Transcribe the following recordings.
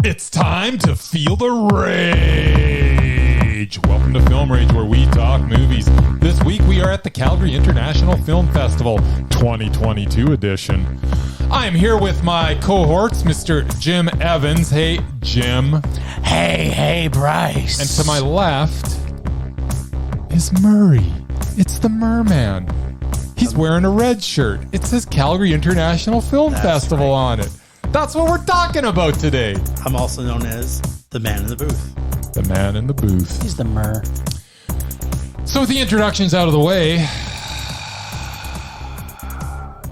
It's time to feel the rage. Welcome to Film Rage, where we talk movies. This week we are at the Calgary International Film Festival 2022 edition. I am here with my cohorts, Mr. Jim Evans. Hey, Jim. Hey, Bryce. And to my left is Murray. It's the Merman. He's wearing a red shirt. It says Calgary International Film Festival on it. That's what we're talking about today. I'm also known as the man in the booth. The man in the booth. He's the Mur. So with the introductions out of the way,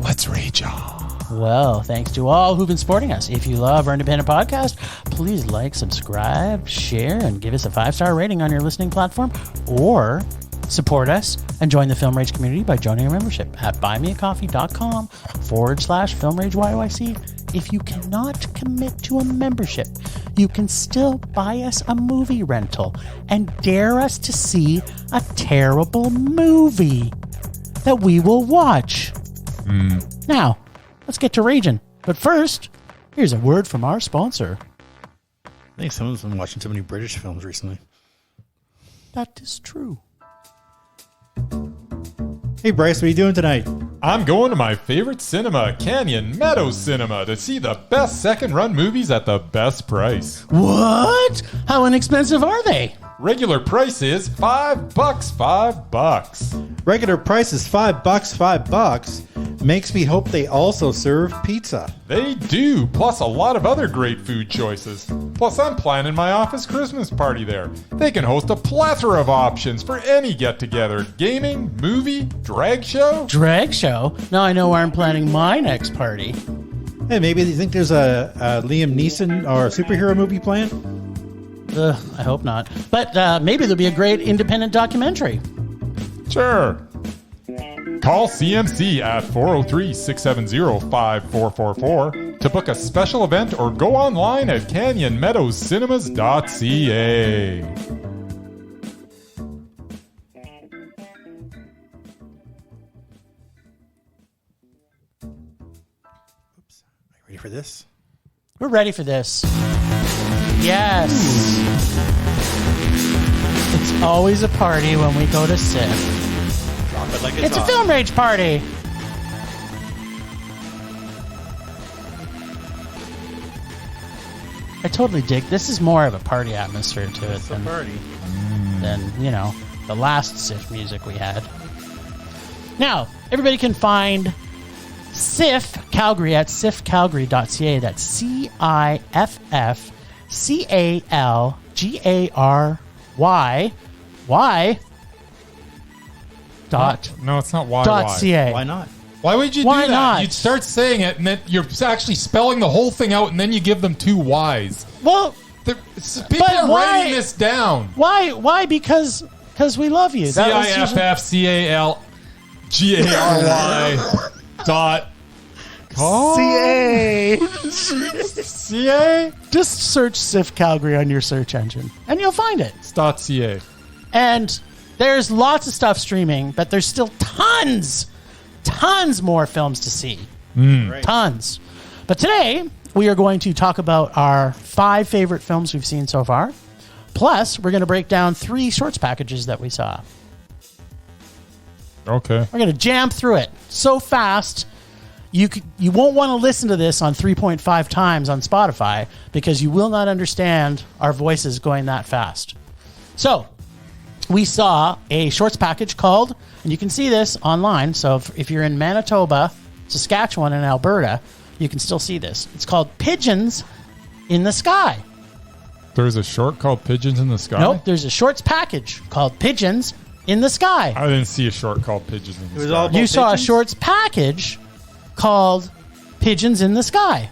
let's rage on. Well, thanks to all who've been supporting us. If you love our independent podcast, please like, subscribe, share, and give us a 5-star rating on your listening platform. Or support us and join the Film Rage community by joining our membership at buymeacoffee.com/FilmRageYYC. If you cannot commit to a membership, you can still buy us a movie rental and dare us to see a terrible movie that we will watch. Now, let's get to raging. But first, here's a word from our sponsor. I think someone's been watching too many British films recently. That is true. Hey, Bryce, what are you doing tonight? I'm going to my favorite cinema, Canyon Meadows Cinema, to see the best second-run movies at the best price. What? How inexpensive are they? Regular price is $5. Regular price is $5. Makes me hope they also serve pizza. They do, plus a lot of other great food choices. Plus, I'm planning my office Christmas party there. They can host a plethora of options for any get-together. Gaming, movie, drag show. Drag show? Now I know where I'm planning my next party. Hey, maybe you think there's a Liam Neeson or a superhero movie planned? I hope not. But maybe there'll be a great independent documentary. Sure. Call CMC at 403-670-5444 to book a special event or go online at canyonmeadowscinema.ca. Oops. Are you ready for this? We're ready for this. Yes. It's always a party when we go to CIFF. Drop it like It's a Film Rage party. I totally dig. This is more of a party atmosphere to it It's a party. than, you know, the last CIFF music we had. Now, everybody can find CIFF Calgary at ciffcalgary.ca. That's CIFFCALGARY. Why? No, it's not why. .ca. Why not? Why would you Why do that? not? You'd start saying it, and then you're actually spelling the whole thing out, and then you give them two Y's. Well, People are why- writing this down. why? Because we love you. That was usually- CIFFCALGARY dot CA. CA? Just search CIFF Calgary on your search engine, and you'll find it. It's .ca. And there's lots of stuff streaming, but there's still tons more films to see. Right. Tons. But today, we are going to talk about our 5 favorite films we've seen so far. Plus, we're going to break down 3 shorts packages that we saw. Okay. We're going to jam through it so fast, you won't want to listen to this on 3.5 times on Spotify because you will not understand our voices going that fast. So, we saw a shorts package called, and you can see this online, so if you're in Manitoba, Saskatchewan, and Alberta, you can still see this. It's called Pigeons in the Sky. There's a short called Pigeons in the Sky? Nope, there's a shorts package called Pigeons in the Sky. I didn't see a short called Pigeons in the It was Sky. all about You saw a pigeons? shorts package called Pigeons in the Sky.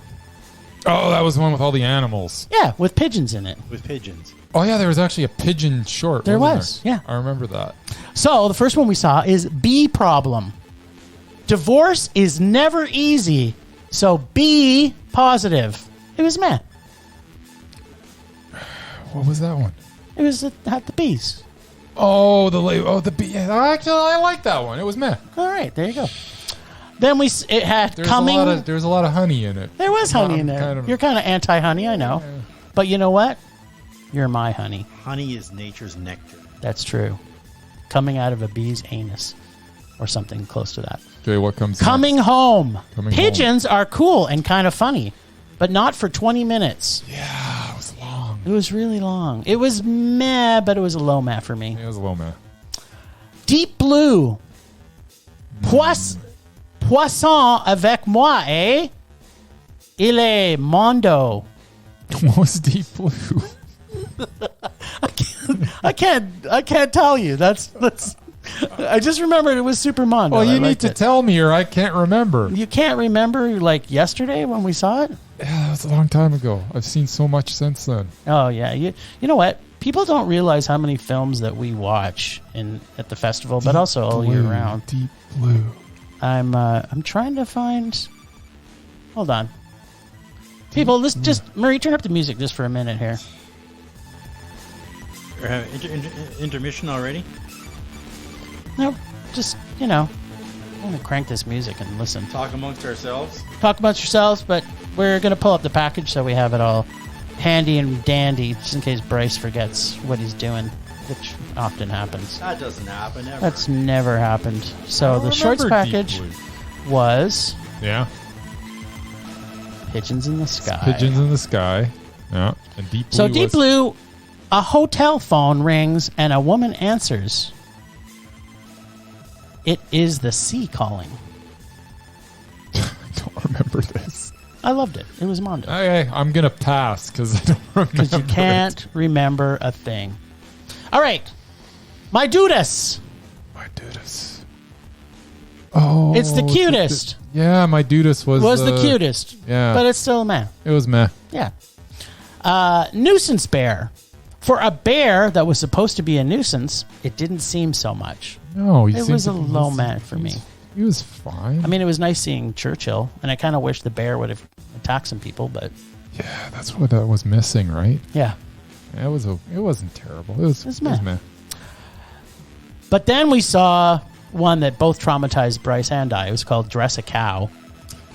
Oh, that was the one with all the animals. Yeah, with pigeons in it. With pigeons. Oh, yeah, there was actually a pigeon short. There wasn't was, yeah. I remember that. So the first one we saw is Bee Problem. Divorce is never easy, so be positive. It was meh. What was that one? It was had the bees. Oh, the bee. Actually, I like that one. It was meh. All right, there you go. Then it had There's coming. there's a lot of honey in it. There was honey in I'm there. kind of- You're kind of anti-honey, I know. But you know what? You're my honey. Honey is nature's nectar. That's true. Coming out of a bee's anus or something close to that. Okay, what comes Coming next? home. Coming Pigeons are cool and kind of funny, but not for 20 minutes. Yeah, it was long. It was really long. It was meh, but it was a low meh for me. It was a little meh. Deep Blue. Poisson avec moi, eh? Il est mondo. What was Deep Blue? I can't tell you. That's I just remembered it was Super Mondo. Well, I you need liked to it. tell me or I can't remember. You can't remember like yesterday when we saw it? Yeah, that was a long time ago. I've seen so much since then. Oh yeah. You know what? People don't realize how many films that we watch at the festival, but also all year round. Deep Blue. I'm trying to find. Hold on. People, let's just Murray, turn up the music just for a minute here. Intermission already? No, just I'm gonna crank this music and listen. Talk amongst ourselves. Talk amongst yourselves, but we're gonna pull up the package so we have it all handy and dandy, just in case Bryce forgets what he's doing, which often happens. That doesn't happen ever. That's never happened. So the shorts remember Deep package Blue. was Yeah. Pigeons in the Sky. Pigeons in the Sky. Yeah. And Deep Blue. So Deep Blue, a hotel phone rings and a woman answers. It is the sea calling. I don't remember this. I loved it. It was Mondo. Okay, I'm going to pass because I don't remember. Because you can't remember a thing. All right. My Dudas. My Dudas. Oh. It's the cutest. Yeah, my Dudas was the cutest. Yeah. But it's still a man. It was meh. Yeah. Nuisance bear. For a bear that was supposed to be a nuisance, it didn't seem so much. No, It was a low man for me. He was fine. I mean, it was nice seeing Churchill, and I kind of wish the bear would have attacked some people, but yeah, that's what was missing, right? yeah. It wasn't terrible. It was meh. But then we saw one that both traumatized Bryce and I. It was called Dress a Cow.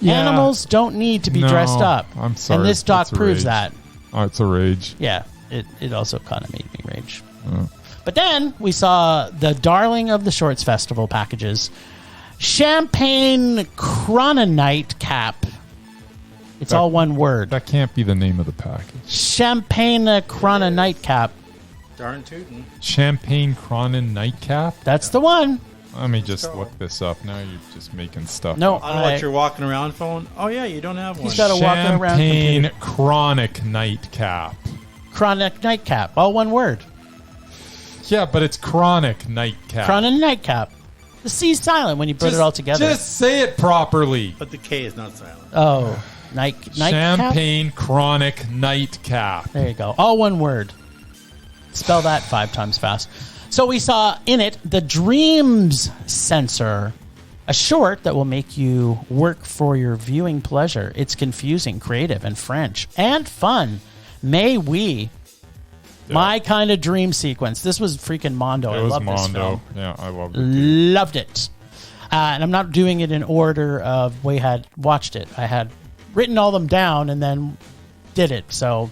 Yeah. Animals don't need to be No, dressed up. I'm sorry. And this doc It's a proves rage. that. Oh, it's a rage. Yeah, it also kind of made me rage. Oh. But then we saw the darling of the Shorts Festival packages, Champagne Chrononite Cap. It's all one word. That can't be the name of the package. Champagne Chrononite Cap. Darn tootin'. Champagne Cronin Nightcap? That's the one. Let me just look this up. Now you're just making stuff No, up. I don't know what you're walking around phone. Oh yeah, you don't have one. He's got a walking around Champagne computer. Chronic Nightcap. Chronic Nightcap. All one word. Yeah, but it's Chronic Nightcap. Chronic Nightcap. The C's silent when you put it all together. Just say it properly. But the K is not silent. Oh, Nightcap. Champagne Chronic Nightcap. There you go. All one word. Spell that 5 times fast. So we saw in it the Dreams Sensor, a short that will make you work for your viewing pleasure. It's confusing, creative, and French, and fun. May we. Yeah. My kind of dream sequence. This was freaking Mondo. It I was love this Mondo. film. Yeah, I loved it. Loved it. And I'm not doing it in order of we had watched it. I had written all them down and then did it. So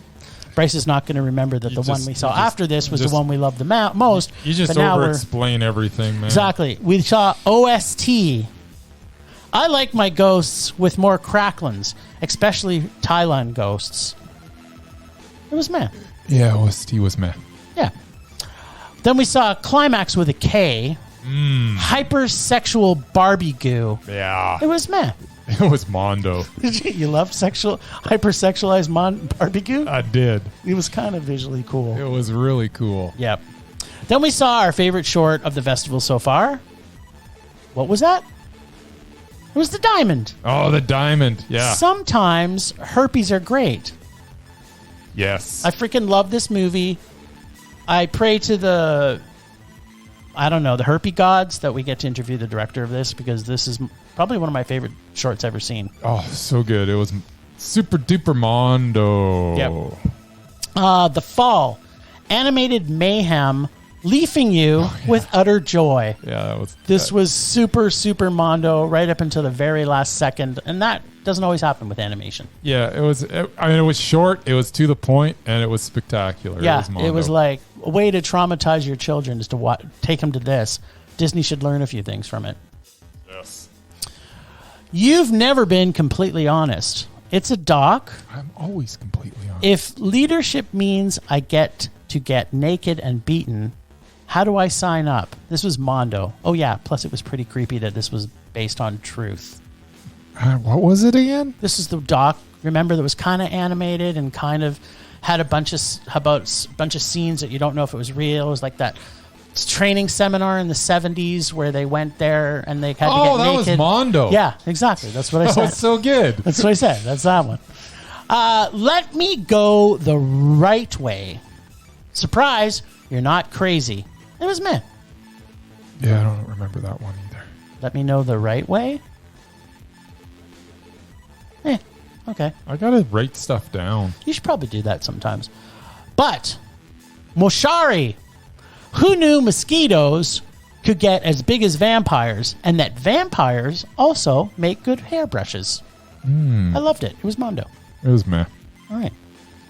Bryce is not going to remember that one we saw after this was the one we loved the most. You just but now over-explain everything, man. Exactly. We saw OST. I like my ghosts with more cracklins, especially Thailand ghosts. It was meh. Yeah, OST was meh. Yeah. Then we saw Climax with a K. Hypersexual Barbie goo. Yeah. It was meh. It was Mondo. You loved hypersexualized Barbie goo? I did. It was kind of visually cool. It was really cool. Yep. Then we saw our favorite short of the festival so far. What was that? It was the diamond. Oh, the diamond. Yeah. Sometimes herpes are great. Yes. I freaking love this movie. I pray to the herpy gods that we get to interview the director of this, because this is probably one of my favorite shorts ever seen. Oh, so good. It was super duper Mondo. Yep. The Fall. Animated mayhem leafing you with utter joy. Yeah, This was super, super Mondo right up until the very last second, and that doesn't always happen with animation. Yeah, it was. I mean, it was short. It was to the point, and it was spectacular. Yeah, it was like a way to traumatize your children is to take them to this. Disney should learn a few things from it. Yes. You've never been completely honest. It's a doc. I'm always completely honest. If leadership means I get to get naked and beaten, how do I sign up? This was Mondo. Oh, yeah. Plus, it was pretty creepy that this was based on truth. What was it again? This is the doc. Remember, that was kind of animated and kind of had a bunch of scenes that you don't know if it was real. It was like that training seminar in the 70s where they went there and they had to get naked. Oh, that was Mondo. Yeah, exactly. That's what I said. Oh, it's so good. That's what I said. That's that one. Let me go the right way. Surprise, you're not crazy. It was meh. Yeah, I don't remember that one either. Let me know the right way? Okay. I gotta write stuff down. You should probably do that sometimes. But, Moshari, who knew mosquitoes could get as big as vampires and that vampires also make good hairbrushes? I loved it. It was Mondo. It was meh. All right.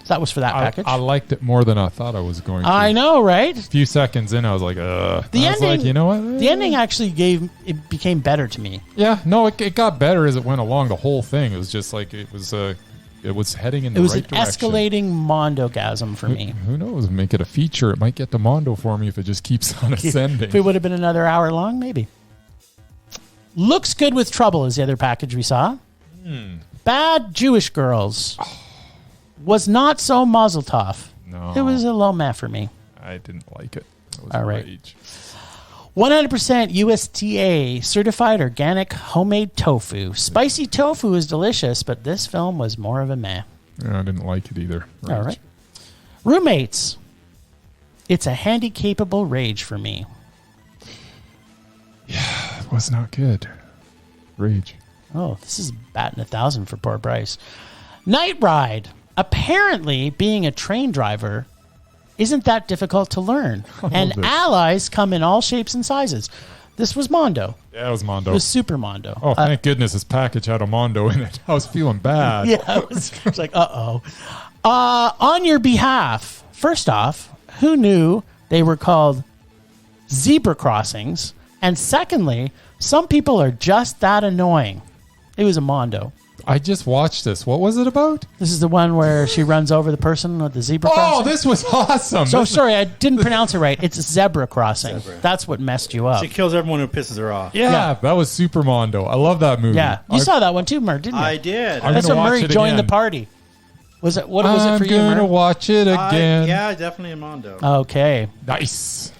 So that was for that package. I liked it more than I thought I was going to. I know, right? A few seconds in, I was like, The I was ending, like, you know what? The ending actually became better to me. Yeah, no, it got better as it went along. The whole thing, it was just like it was heading in the right direction. It was an escalating Mondo-gasm for me. Who knows? Make it a feature. It might get to Mondo for me if it just keeps on ascending. If it would have been another hour long, maybe. Looks Good with Trouble is the other package we saw. Bad Jewish Girls was not so mazel tov. No. It was a low meh for me. I didn't like it. It was All right. rage. 100% USDA certified organic homemade tofu. Spicy tofu is delicious, but this film was more of a meh. Yeah, I didn't like it either. Rage. All right. Roommates. It's a handy-capable rage for me. Yeah, it was not good. Rage. Oh, this is batting 1,000 for poor Bryce. Night Ride. Apparently, being a train driver isn't that difficult to learn. And allies come in all shapes and sizes. This was Mondo. Yeah, it was Mondo. It was super Mondo. Oh, thank goodness this package had a Mondo in it. I was feeling bad. Yeah, it was like, uh-oh. On your behalf, first off, who knew they were called zebra crossings? And secondly, some people are just that annoying. It was a Mondo. I just watched this. What was it about? This is the one where she runs over the person with the zebra Oh, crossing. this was awesome. So sorry, I didn't pronounce it right. It's a zebra crossing. Zebra. That's what messed you up. She kills everyone who pisses her off. Yeah, that was super Mondo. I love that movie. Yeah, you saw that one too, Murray, didn't you? I did. I'm That's gonna when watch Murray it joined the again. party. Was it? What was it for you, I'm gonna Murray? watch it again. Yeah, definitely a Mondo. Okay. Nice.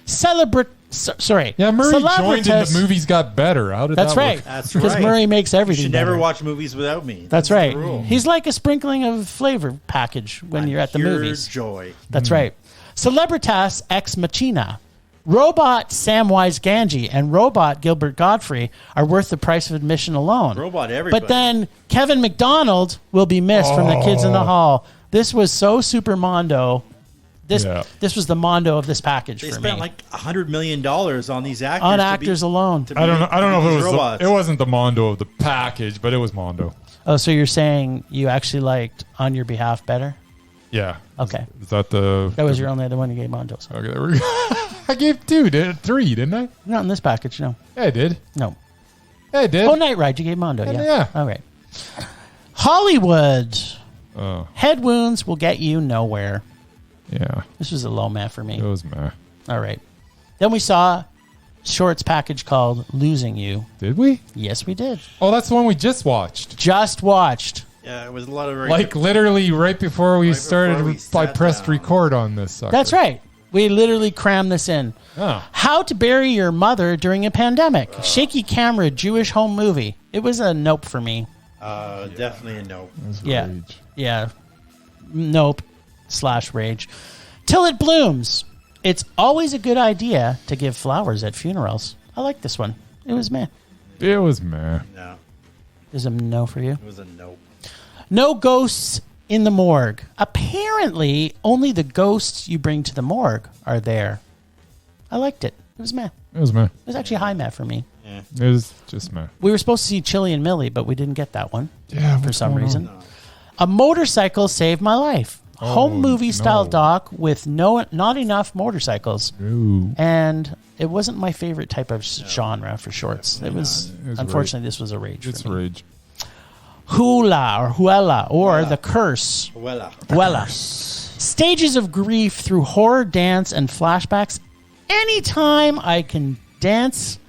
Sorry. Yeah, Murray joined and Celebritas- the movies got better. How did That's that right. work? That's Because right. Murray makes You everything should never better. watch movies without me. That's the right. rule. He's like a sprinkling of flavor package when you're at the Pure movies. joy. That's right. Celebritas Ex Machina. Robot Samwise Gamgee and Robot Gilbert Godfrey are worth the price of admission alone. Robot everybody. But then Kevin McDonald will be missed from the Kids in the Hall. This was so super Mondo. This was the Mondo of this package They for spent me. like $100 million on these actors. On to actors alone. to I don't know. I don't know if these it was. robots. It wasn't the Mondo of the package, but it was Mondo. Oh, so you're saying you actually liked On Your Behalf better? Yeah. Okay. Is that the? That was your only other one you gave Mondo. So. Okay, there we go. I gave three, didn't I? Not in this package, no. Yeah, I did. No. Yeah, I did. Oh, Night Ride, you gave Mondo, yeah. Yeah. All right. Hollywood. Oh, Head wounds will get you nowhere. yeah. This was a low man for me. It was meh. All right. Then we saw shorts package called Losing You. Did we? Yes, we did. Oh, that's the one we just watched. Just watched. Yeah, it was a lot of very Like literally right before we started, before we I sat pressed down. record on this sucker. That's right. We literally crammed this in. Oh. How to bury your mother during a pandemic. Shaky camera Jewish home movie. It was a nope for me. definitely a no. It was Yeah. rage. Yeah. Nope. / rage. Till It Blooms. It's always a good idea to give flowers at funerals. I like this one. It was meh. It was meh. No, Is a no for you? it was a no. No ghosts in the morgue. Apparently, only the ghosts you bring to the morgue are there. I liked it. It was meh. It was meh. It was actually a high meh for me. Yeah. It was just meh. We were supposed to see Chili and Millie, but we didn't get that one. Yeah, for what's some going on? reason. A motorcycle saved my life. Home movie style no. doc with not enough motorcycles. Ooh. And it wasn't my favorite type of genre for shorts. It was unfortunately this was a rage. It's for me. rage. Huela or The Curse. Huela. Stages of grief through horror, dance, and flashbacks. Anytime I can dance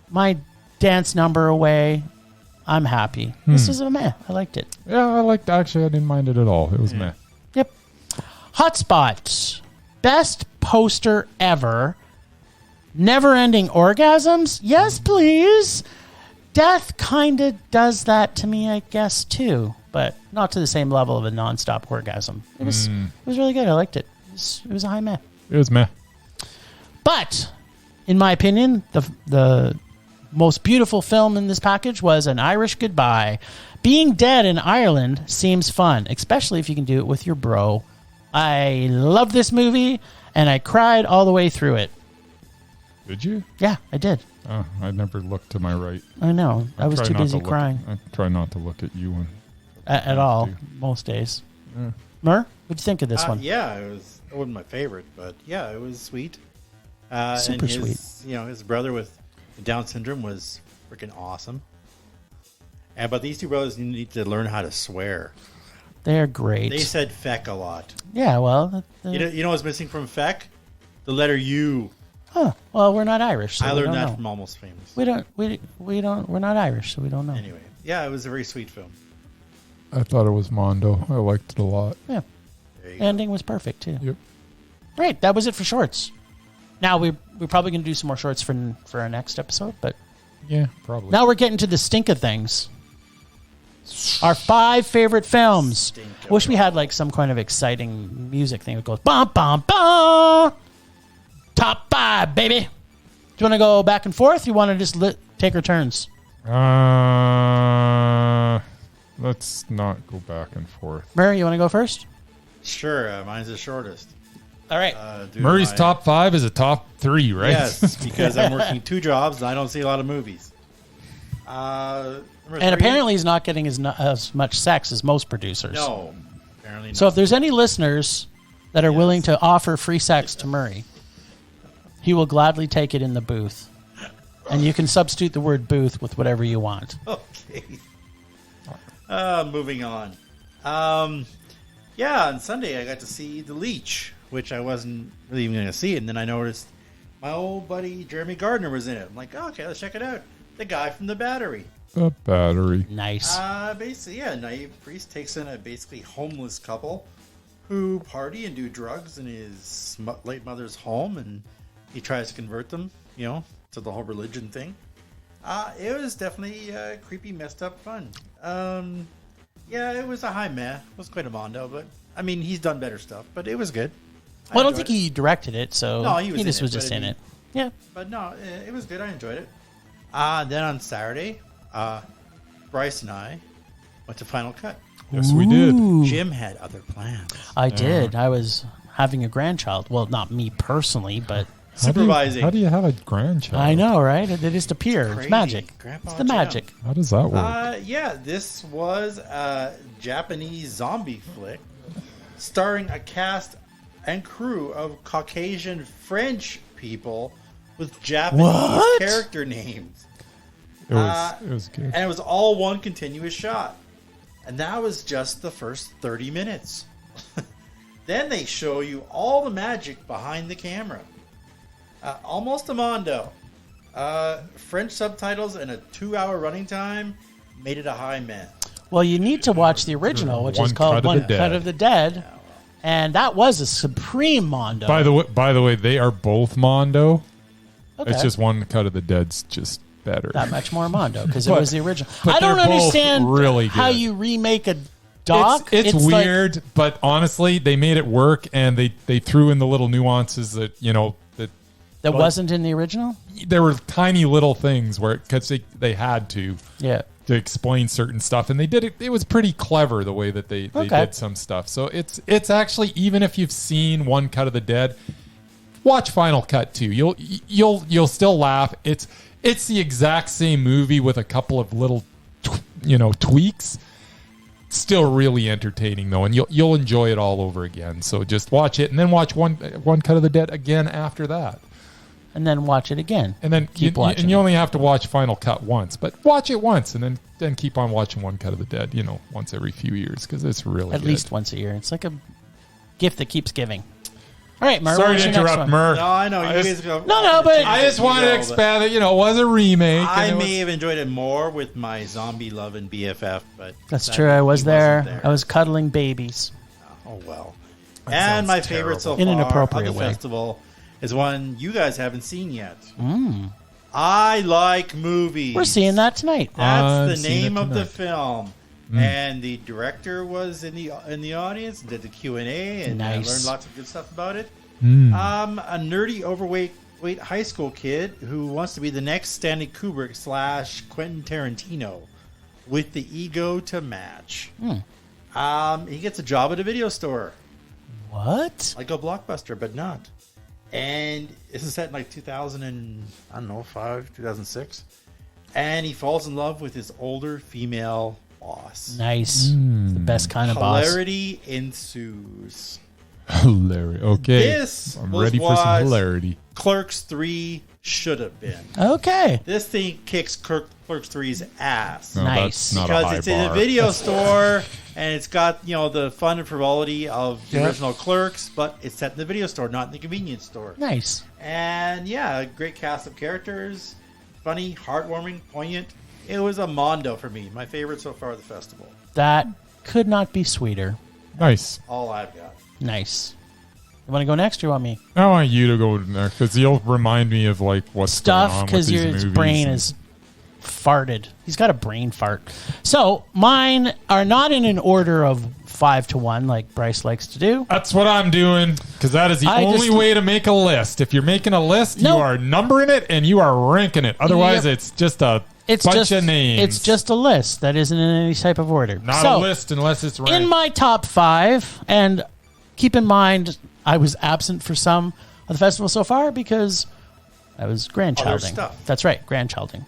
my dance number away, I'm happy. This is a meh. I liked it. Yeah, I didn't mind it at all. It was meh. Yep. Hotspot. Best poster ever. Never-ending orgasms? Yes, please. Death kind of does that to me, I guess, too. But not to the same level of a non-stop orgasm. It was really good. I liked it. It was a high meh. It was meh. But, in my opinion, the most beautiful film in this package was An Irish Goodbye. Being dead in Ireland seems fun, especially if you can do it with your bro. I love this movie, and I cried all the way through it. Did you? Yeah, I did. Oh, I never looked to my right. I know. I was try too not to busy look- crying I try not to look at you. at all, do. most days. Yeah. Mer, what'd you think of this one? Yeah, it wasn't my favorite, but yeah, it was sweet. Super and his, his brother with Down syndrome was freaking awesome. But these two brothers need to learn how to swear. They're great. They said feck a lot. Yeah, well. You know what's missing from feck? The letter U. Huh. Well, we're not Irish, so I we learned don't that know. from Almost Famous. We're not Irish, so we don't know. Anyway, yeah, it was a very sweet film. I thought it was Mondo. I liked it a lot. Yeah. There you The ending was perfect, too. Yep. Great. That was it for shorts. Now, we're probably going to do some more shorts for our next episode, but Yeah, probably. now we're getting to the stink of things. Our 5 favorite films. Stink of Wish we had like some kind of exciting music thing that goes bum bum bum. Top 5, baby. Do you want to go back and forth? You want to just take our turns? Let's not go back and forth. Murray, you want to go first? Sure, mine's the shortest. All right. Murray's top 5 is a top 3, right? Yes, because I'm working 2 jobs and I don't see a lot of movies. Number And 3, apparently he's not getting as much sex as most producers. no, apparently not. So if there's any listeners that are willing to offer free sex to Murray, he will gladly take it in the booth. And you can substitute the word booth with whatever you want. Okay. Moving on. Yeah, on Sunday I got to see The Leech, which I wasn't really even going to see. And then I noticed my old buddy Jeremy Gardner was in it. I'm like, oh, okay, let's check it out. The guy from The Battery. The Battery. Nice. Basically, yeah, Naive Priest takes in a basically homeless couple who party and do drugs in his late mother's home, and he tries to convert them, to the whole religion thing. It was definitely creepy, messed up fun. Yeah, it was a high meh. It was quite a mondo, but I mean, he's done better stuff, but it was good. Well, I don't think he directed it, so No, he was just in it, was just but I in mean- it. Yeah. But no, it was good. I enjoyed it. Then on Saturday, Bryce and I went to Final Cut. Yes, we did. Ooh. Jim had other plans. I did. I was having a grandchild. Well, not me personally, but Supervising. How do you have a grandchild? I know, right? It just appeared. It's crazy. magic. Grandpa It's the Jim. magic. How does that work? Yeah, this was a Japanese zombie flick starring a cast and crew of Caucasian French people with Japanese What? character names. It was good. And it was all one continuous shot. And that was just the first 30 minutes. Then they show you all the magic behind the camera. Almost a mondo. French subtitles and a 2-hour running time made it a high meh. Well, you need to watch the original, which is One called Cut of One the Dead. Cut of the Dead. And that was a supreme mondo. By the way, they are both Mondo. Okay. It's just One Cut of the Dead's just better. that much more mondo because it But- was the original. but I don't they're both understand really how good. you remake a doc. It's like- weird, but honestly, they made it work, and they threw in the little nuances that that wasn't in the original. there were tiny little things where because they had to explain certain stuff, and they did it. It was pretty clever the way that they Okay. did some stuff. So it's actually, even if you've seen One Cut of the Dead, watch Final Cut too. You'll still laugh. It's the exact same movie with a couple of little tweaks. Still really entertaining though, and you'll enjoy it all over again. So just watch it, and then watch one Cut of the Dead again after that, and then watch it again, and then keep watching. And you only have to watch Final Cut once, but watch it once, and then keep on watching One Cut of the Dead. Once every few years, because it's really at good. least once a year. It's like a gift that keeps giving. All right, Mur. Sorry to interrupt, Mur. No, I know. You guys go. No, but I just wanted to expand it. It was a remake. I may have enjoyed it more with my zombie loving BFF, but that's true. I was there. I was cuddling babies. Oh well. That and my sounds favorite so in an far appropriate of the way. festival is one you guys haven't seen yet. I like movies. We're seeing that tonight. That's the name of the film. And the director was in the audience and did the Q&A, and I learned lots of good stuff about it. A nerdy, overweight high school kid who wants to be the next Stanley Kubrick / Quentin Tarantino with the ego to match. He gets a job at a video store. What? Like a Blockbuster, but not. And this is set in like 2005, 2006. And he falls in love with his older female boss. Nice. The best kind of boss. Hilarity ensues. Hilarious. Okay. I'm ready for some hilarity. Clerks 3 should have been. Okay. This thing kicks Clerks 3's ass. No, Nice. That's not Because a high it's bar. in a video store, and it's got, the fun and frivolity of the original Clerks, but it's set in the video store, not in the convenience store. Nice. And a great cast of characters. Funny, heartwarming, poignant. It was a mondo for me. My favorite so far of the festival. That could not be sweeter. Nice. All I've got. Nice. You want to go next or you want me? I want you to go next because you'll remind me of what's going Stuff on because with these your movies brain is farted. He's got a brain fart. So mine are not in an order of 5 to 1 like Bryce likes to do. That's what I'm doing because that is the only way to make a list. If you're making a list, you are numbering it and you are ranking it. Otherwise, it's just a bunch of names. It's just a list that isn't in any type of order. Not a list unless it's ranked. In my top 5, and keep in mind, I was absent for some of the festival so far because I was grandchilding. That's right, grandchilding.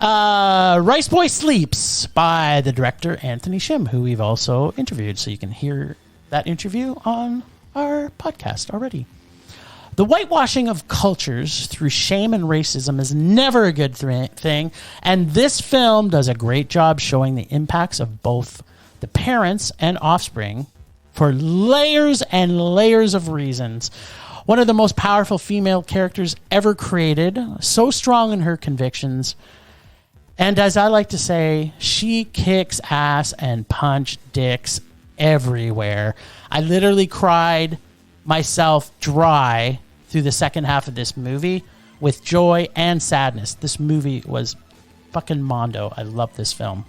Rice Boy Sleeps by the director Anthony Shim, who we've also interviewed, so you can hear that interview on our podcast already. The whitewashing of cultures through shame and racism is never a good thing, and this film does a great job showing the impacts of both the parents and offspring for layers and layers of reasons. One of the most powerful female characters ever created, so strong in her convictions. And as I like to say, she kicks ass and punch dicks everywhere. I literally cried myself dry through the second half of this movie with joy and sadness. This movie was fucking mondo. I love this film.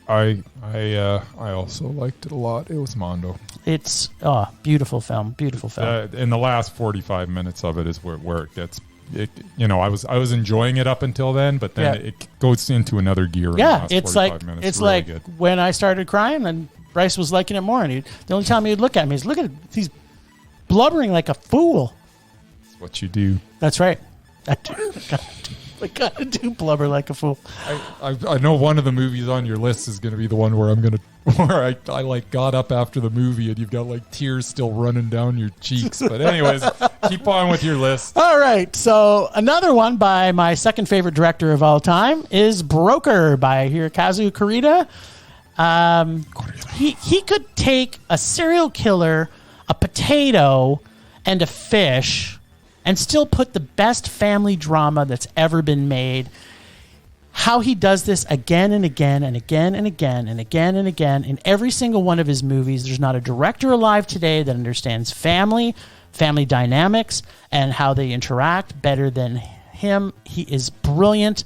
I also liked it a lot. It was mondo. It's beautiful film. Beautiful film. In the last 45 minutes of it is where it gets. I was enjoying it up until then, but then it goes into another gear. Yeah, in the last 45 minutes. It's really like good. when I started crying and Bryce was liking it more, and the only time he'd look at me is look at it, he's blubbering like a fool. That's what you do. That's right. I gotta do blubber like a fool. I know one of the movies on your list is going to be the one where I got up after the movie and you've got tears still running down your cheeks. But anyways, keep on with your list. All right. So another one by my second favorite director of all time is Broker by Hirokazu Kurita. He could take a serial killer, a potato, and a fish and still put the best family drama that's ever been made. How he does this again and again and again and again and again and again in every single one of his movies. There's not a director alive today that understands family dynamics, and how they interact better than him. He is brilliant.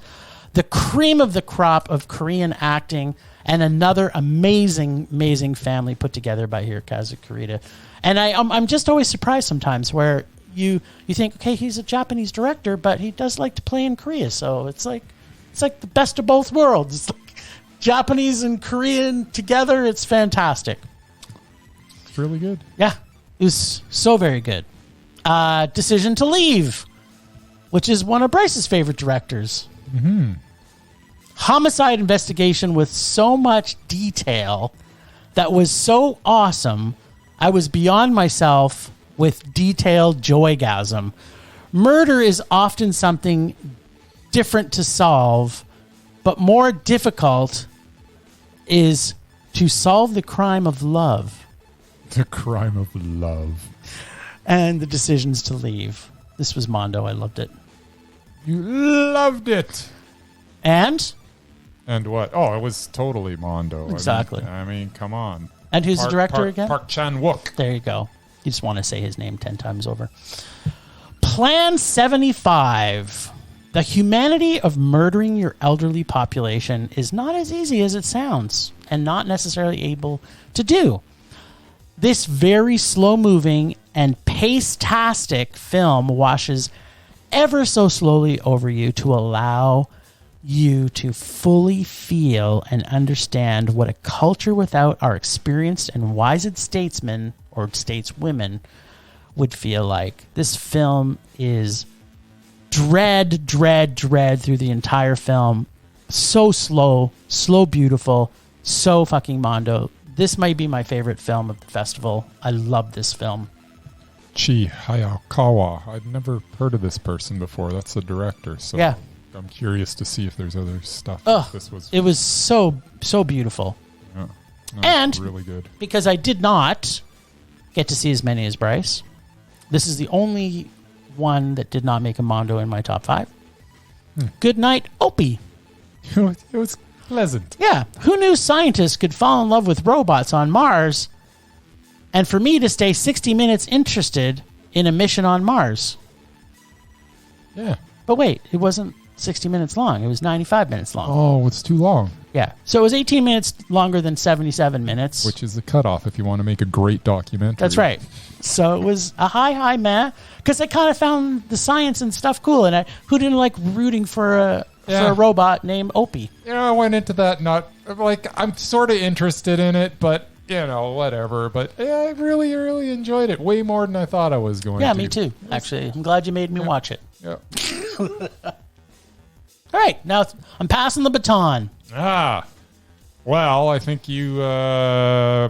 The cream of the crop of Korean acting, and another amazing, amazing family put together by Hirokazu Kurita. And I'm just always surprised sometimes where you think, okay, he's a Japanese director, but he does like to play in Korea. So it's like the best of both worlds. It's like Japanese and Korean together. It's fantastic. It's really good. Yeah, it was so very good. Decision to Leave, which is one of Bryce's favorite directors. Homicide investigation with so much detail that was so awesome. I was beyond myself with detailed joygasm. Murder is often something different to solve, but more difficult is to solve the crime of love. The crime of love. And the decisions to leave. This was Mondo. I loved it. You loved it. And what? Oh, it was totally Mondo. Exactly. I mean, come on. And who's the director again? Park Chan-wook. There you go. You just want to say his name 10 times over. Plan 75. The humanity of murdering your elderly population is not as easy as it sounds and not necessarily able to do. This very slow-moving and pace-tastic film washes ever so slowly over you to allow you to fully feel and understand what a culture without our experienced and wised statesmen or stateswomen would feel like. This film is dread through the entire film. So slow, beautiful, so fucking Mondo. This might be my favorite film of the festival. I love this film. Chi Hayakawa. I'd never heard of this person before. That's the director. So Yeah. I'm curious to see if there's other stuff. Oh, This it was so beautiful. Yeah. No, And really good. because I did not get to see as many as Bryce, this is the only one that did not make a Mondo in my top 5. Good night, Opie. It was pleasant. Yeah. Who knew scientists could fall in love with robots on Mars? And for me to stay 60 minutes interested in a mission on Mars. Yeah. But wait, it wasn't 60 minutes long. It was 95 minutes long. Oh, it's too long. Yeah. So it was 18 minutes longer than 77 minutes. Which is the cutoff if you want to make a great documentary. That's right. So it was a high man, because I kind of found the science and stuff cool, and who didn't like rooting for a robot named Opie? I went into that I'm sort of interested in it, but whatever. But I really enjoyed it way more than I thought I was going to. Yeah, me too. Actually, I'm glad you made me watch it. Yeah. All right, now I'm passing the baton. Well, I think you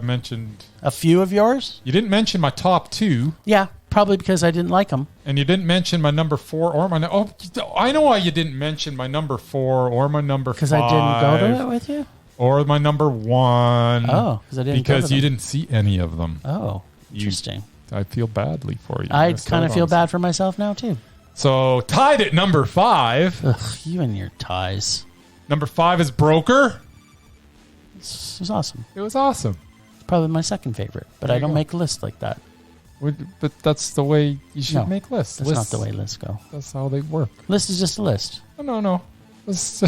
mentioned A few of yours? you didn't mention my top 2. Yeah, probably because I didn't like them. And you didn't mention my number 4 or my... Oh, I know why you didn't mention my number 4 or my number 5. Because I didn't go to it with you? Or my number 1. Oh, because I didn't go Because to you them. didn't see any of them. Oh, interesting. I feel badly for you. I missed kind out of feel on bad for myself now, too. So, tied at number 5. Ugh, you and your ties. Number 5 is Broker. This was awesome. It was awesome. It's probably my second favorite, but There I you don't go. make lists like that. But that's the way you should No, make lists. That's not the way lists go. That's how they work. List is just a list. Oh, no. It's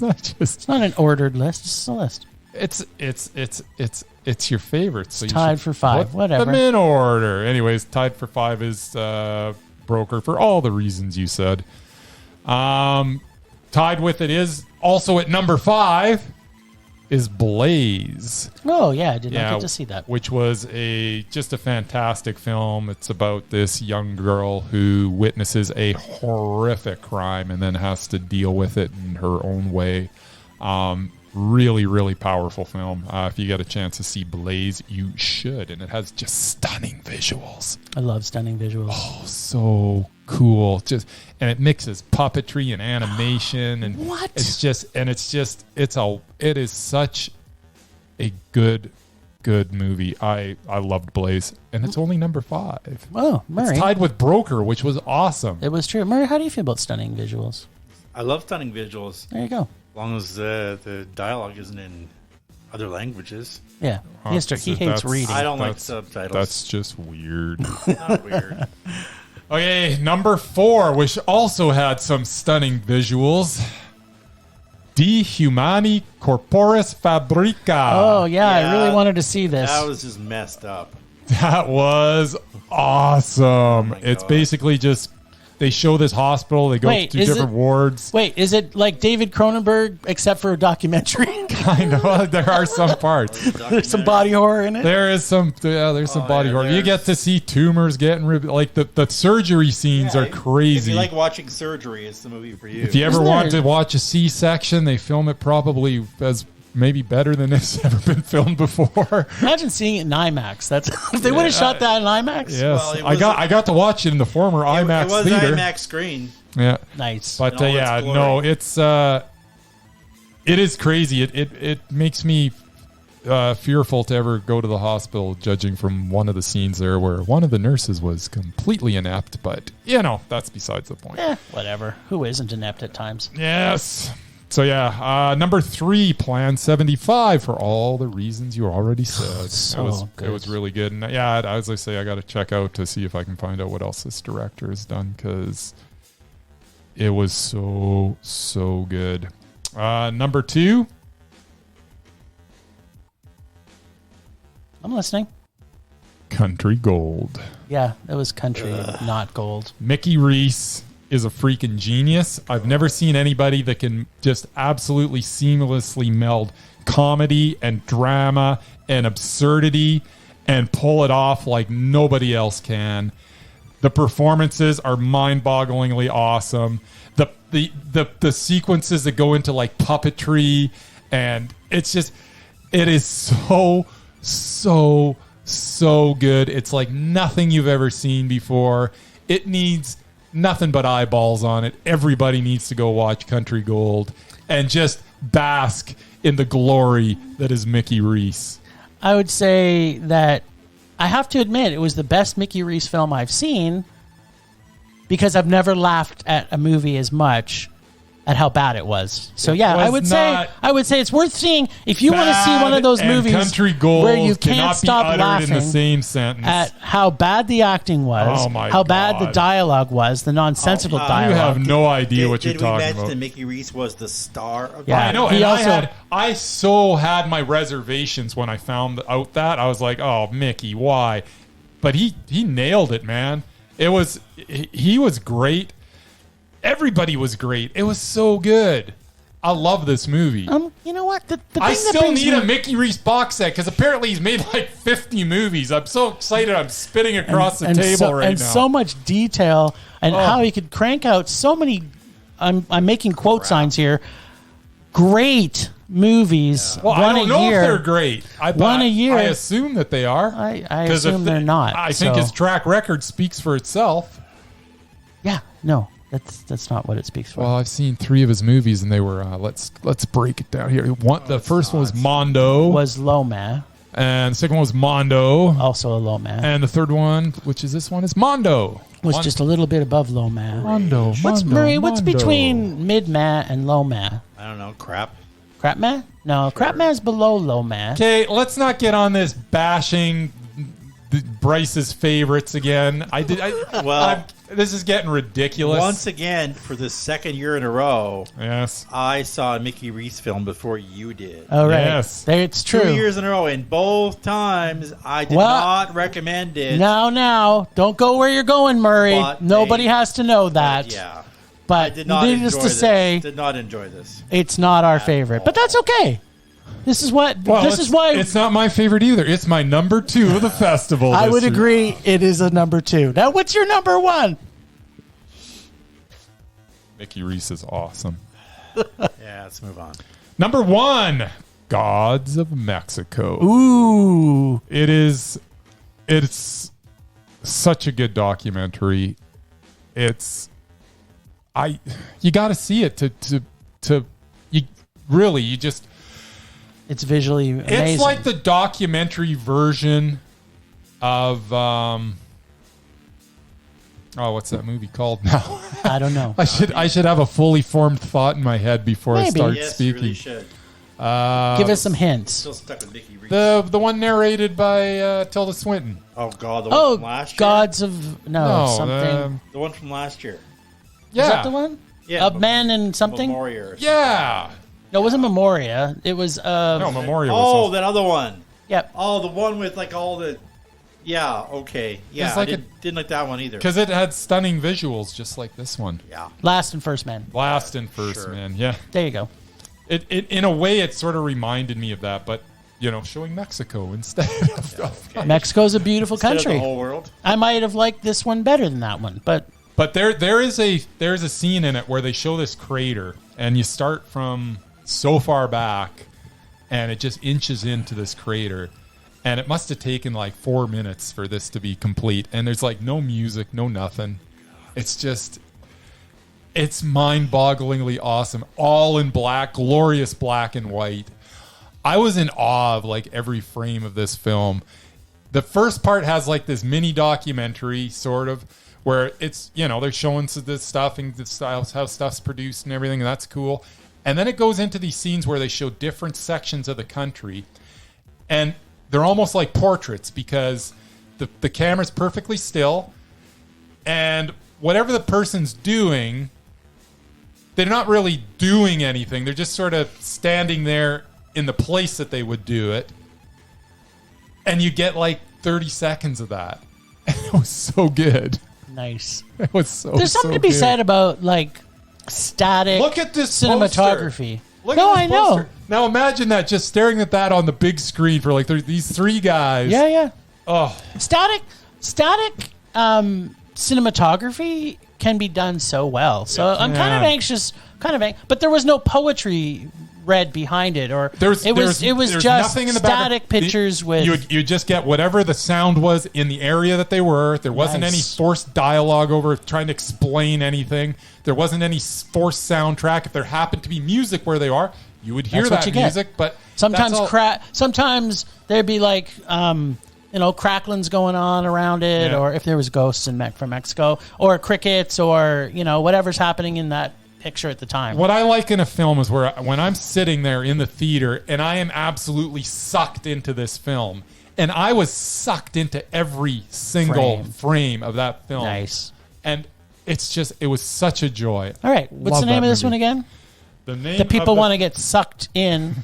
not just... It's not an ordered list. It's just a list. It's your favorite. So you tied should for 5. put Whatever. them in order. Anyways, tied for 5 is Broker for all the reasons you said. Tied with it is also at number 5 is Blaze. Oh, yeah. I did not get to see that. Which was just a fantastic film. It's about this young girl who witnesses a horrific crime and then has to deal with it in her own way. Really powerful film. If you get a chance to see Blaze, you should. And it has just stunning visuals. I love stunning visuals. Oh, so cool. And it mixes puppetry and animation and What? it is such a good movie. I loved Blaze, and it's only number 5. Oh, Murray. It's tied with Broker, which was awesome. It was true. Murray, how do you feel about stunning visuals? I love stunning visuals, There you go. as long as the dialogue isn't in other languages. Yeah. He hates reading. I don't like That's- subtitles. That's just weird. Not weird. Okay, number 4, which also had some stunning visuals. De Humani Corporis Fabrica. Oh, yeah. I Yeah. really wanted to see this. That was just messed up. That was awesome. my It's God. basically just they show this hospital. They go to different wards. Wait, is it like David Cronenberg except for a documentary? Kind of. There are some parts. There's some body horror in it. There is some. There's some body horror. You get to see tumors getting like the surgery scenes are crazy. If you like watching surgery, it's the movie for you. If you ever want to watch a C-section, they film it probably as maybe better than it's ever been filmed before. Imagine seeing it in IMAX. That's if they would have shot that in IMAX. Yes, well, I got to watch it in the former IMAX it was theater. IMAX screen. Yeah, nice. But it is crazy. It makes me fearful to ever go to the hospital, judging from one of the scenes there where one of the nurses was completely inept. But that's besides the point. Whatever. Who isn't inept at times? Yes. So number 3, Plan 75, for all the reasons you already said. It was really good. And as I say, I got to check out to see if I can find out what else this director has done, because it was so good. Number 2. I'm listening. Country Gold. Yeah, it was country, not gold. Mickey Reese is a freaking genius. I've never seen anybody that can just absolutely seamlessly meld comedy and drama and absurdity and pull it off like nobody else can. The performances are mind-bogglingly awesome. The sequences that go into like puppetry, and it is so good. It's like nothing you've ever seen before. It needs nothing but eyeballs on it. Everybody needs to go watch Country Gold and just bask in the glory that is Mickey Reese. I would say that I have to admit it was the best Mickey Reese film I've seen, because I've never laughed at a movie as much at how bad it was. So I would say it's worth seeing if you want to see one of those movies Country Gold where you can't stop laughing in the same sentence at how bad the acting was, how bad the dialogue was, the nonsensical dialogue. You have no idea what you're talking about. Did we mention that Mickey Reese was the star of I know. And I so had my reservations when I found out that. I was like, oh, Mickey, why? But he nailed it, man. He was great. Everybody was great. It was so good. I love this movie. You know what? I still need a Mickey Reese box set, because apparently he's made like 50 movies. I'm so excited. I'm spitting across the table right now. And so much detail, and how he could crank out so many. I'm making quote signs here. Great movies. Well, I don't know if they're great. One a year. I assume that they are. I assume they're not. I think his track record speaks for itself. Yeah. No. That's not what it speaks for. Well, I've seen 3 of his movies, and they were let's break it down here. The first one was Mondo. Was Loma. And the second one was Mondo. Also a Loma. And the third one, which is this one, is Mondo. Was just a little bit above Loma. Mondo. What's between mid-ma and low-ma? I don't know. Crap. Crap-ma? No, crap-ma is below low-ma. Okay, let's not get on this bashing Bryce's favorites again. This is getting ridiculous. Once again, for the second year in a row, yes, I saw a Mickey Reese film before you did. Oh, right. Yes. It's true. 2 years in a row, and both times I did not recommend it. Now, don't go where you're going, Murray. Nobody has to know that. But needless to say, did not enjoy this. It's not our favorite, but that's okay. This is why it's not my favorite either. It's my number 2 of the festival. I would agree. It is a number 2. Now, what's your number 1? Mickey Reese is awesome. Yeah, let's move on. Number 1, Gods of Mexico. Ooh, it's such a good documentary. You got to see it it's visually amazing. It's like the documentary version of what's that movie called now? I don't know. I should have a fully formed thought in my head before I start speaking. You really should. Give us some hints. Still stuck with Mickey Reese. The one narrated by Tilda Swinton. Oh God, the one from last year. Gods of something. The one from last year. Yeah, is that the one? Yeah, Man and something. Memoria. Yeah. No, it wasn't Memoria. It was no, Memoria. Was that other one. Yep. Oh, the one with like all the Yeah, okay. Yeah, like I didn't like that one either. Because it had stunning visuals, just like this one. Yeah. Last and First Man. Last and First Sure. Man, yeah. There you go. It in a way, it sort of reminded me of that, but showing Mexico instead of Mexico's a beautiful Instead of country. the whole world. I might have liked this one better than that one, but there's a scene in it where they show this crater, and you start from so far back, and it just inches into this crater, and it must have taken like 4 minutes for this to be complete. And there's like no music, no nothing. It's mind-bogglingly awesome, all in black, glorious black and white. I was in awe of like every frame of this film. The first part has like this mini documentary sort of where it's, they're showing this stuff and how stuff's produced and everything, and that's cool. And then it goes into these scenes where they show different sections of the country, and they're almost like portraits because the camera's perfectly still, and whatever the person's doing, they're not really doing anything. They're just sort of standing there in the place that they would do it. And you get like 30 seconds of that. It was so good. nice. It was so There's something to be said about like static Look at this cinematography. Look No, at this I know. poster. Now imagine that, just staring at that on the big screen for like these three guys. Yeah. Oh, Static cinematography can be done so well. So I'm kind of anxious, but there was no poetry read behind it, or There's it was just nothing in the static background. pictures with. You just get whatever the sound was in the area that they were. There wasn't any forced dialogue over trying to explain anything. There wasn't any forced soundtrack. If there happened to be music where they are, you would hear That's what that you get. music. But Sometimes that's all- sometimes there'd be like cracklings going on around it, Yeah. or if there was ghosts from Mexico, or crickets, or whatever's happening in that picture at the time. What I like in a film is when I'm sitting there in the theater and I am absolutely sucked into this film, and I was sucked into every single frame of that film. Nice. And it was such a joy. All right, what's Love the name that of this movie. one again? The name The people of want to get sucked in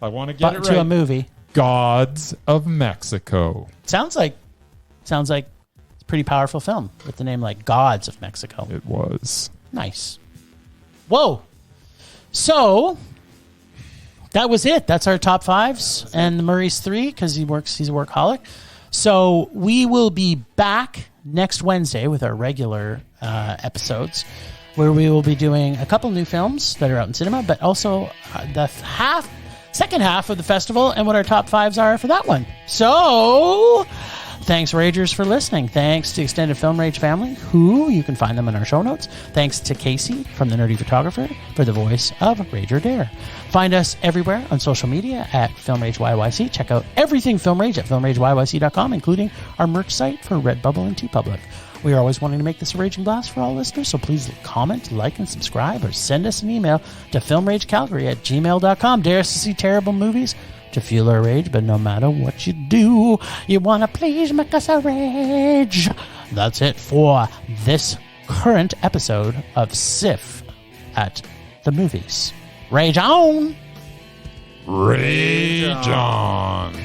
I want to get it to right. a movie. Gods of Mexico. Sounds like it's a pretty powerful film with the name like Gods of Mexico. It was. Nice. Whoa. So that was it. That's our top fives, and the Murray's 3 because he's a workaholic. So we will be back next Wednesday with our regular episodes, where we will be doing a couple new films that are out in cinema, but also the second half of the festival and what our top fives are for that one. So thanks, Ragers, for listening. Thanks to Extended Film Rage family, who you can find them in our show notes. Thanks to Casey from The Nerdy Photographer for the voice of Rager Dare. Find us everywhere on social media at Film Rage YYC. Check out everything Film Rage at filmrageyyc.com, including our merch site for Redbubble and TeePublic. We are always wanting to make this a raging blast for all listeners, so please comment, like, and subscribe, or send us an email to filmragecalgary@gmail.com. Dare us to see terrible movies to fuel our rage, but no matter what you do, you want to please make us a rage. That's it for this current episode of CIFF at the Movies. Rage on! Rage on.